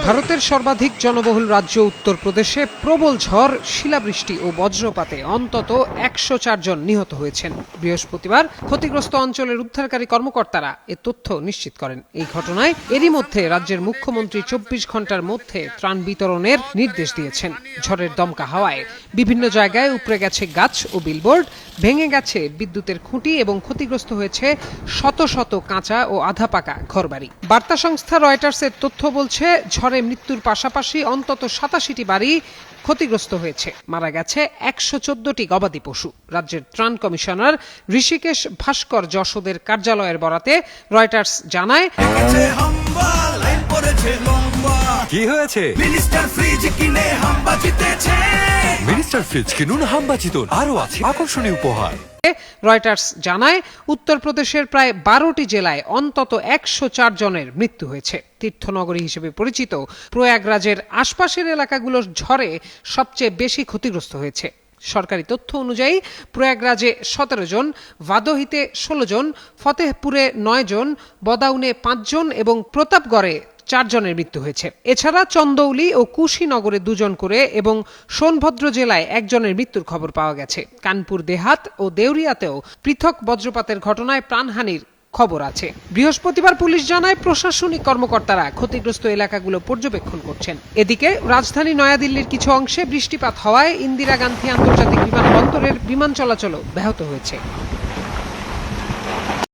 ভারতের সর্বাধিক জনবহুল রাজ্য উত্তরপ্রদেশে প্রবল ঝড়, শিলাবৃষ্টি ও বজ্রপাতে অন্তত ১০৪ জন নিহত হয়েছেন। বৃহস্পতিবার ক্ষতিগ্রস্ত অঞ্চলের উদ্ধারকারী কর্মকর্তারা এ তথ্য নিশ্চিত করেন। এই ঘটনায় এরই মধ্যে রাজ্যের মুখ্যমন্ত্রী ২৪ ঘন্টার মধ্যে ত্রাণ বিতরণের নির্দেশ দিয়েছেন। ঝড়ের দমকা হাওয়ায় বিভিন্ন জায়গায় উপড়ে গেছে গাছ ও বিলবোর্ড, ভেঙে গেছে বিদ্যুতের খুঁটি এবং ক্ষতিগ্রস্ত হয়েছে শত শত কাঁচা ও আধা পাকা ঘরবাড়ি। বার্তা সংস্থা রয়টার্সের তথ্য বলছে, ঝড়ে মৃত্যুর পাশাপাশি অন্তত ৮৭টি বাড়ি ক্ষতিগ্রস্ত হয়েছে। মারা গেছে ১১৪টি গবাদি পশু। রাজ্যের ত্রাণ কমিশনার ঋষিকেশ ভাস্কর যশোদের কার্যালয়ের বরাতে রয়টার্স জানায়, কি হয়েছে? মিনিস্টার ফ্রিজ কিনে হাম্বা জিতেছে। মিনিস্টার ফ্রিজ কিনুন, হাম্বা জিতুন। আরো আছে আকর্ষণীয় উপহার। রয়টার্স জানায়, উত্তরপ্রদেশের প্রায় ১২টি জেলায় অন্তত ১০৪ জনের মৃত্যু হয়েছে। তীর্থনগরী হিসেবে পরিচিত প্রয়াগরাজের আশপাশের এলাকাগুলোর ঝড়ে সবচেয়ে বেশি ক্ষতিগ্রস্ত হয়েছে। সরকারি তথ্য অনুযায়ী প্রয়াগরাজে ১৭ জন, ভাদোহিতে ১৬ জন, ফতেহপুরে ৯ জন, বদাউনে ৫ জন এবং প্রতাপগড়ে ৪ জনের মৃত্যু হয়েছে। এছাড়া চন্দৌলি ও কুশীনগরে ২ জন করে এবং সোনভদ্র জেলায় ১ জনের মৃত্যুর খবর পাওয়া গেছে। কানপুর দেহাত ও দেউরিয়াতেও পৃথক বজ্রপাতের ঘটনায় প্রাণহানির খবর আছে। বৃহস্পতিবার পুলিশ জানায়, প্রশাসনিক কর্মকর্তারা ক্ষতিগ্রস্ত এলাকাগুলো পর্যবেক্ষণ করছেন। এদিকে রাজধানী নয়াদিল্লির কিছু অংশে বৃষ্টিপাত হওয়ায় ইন্দিরা গান্ধী আন্তর্জাতিক বিমানবন্দরের বিমান চলাচলও ব্যাহত হয়েছে।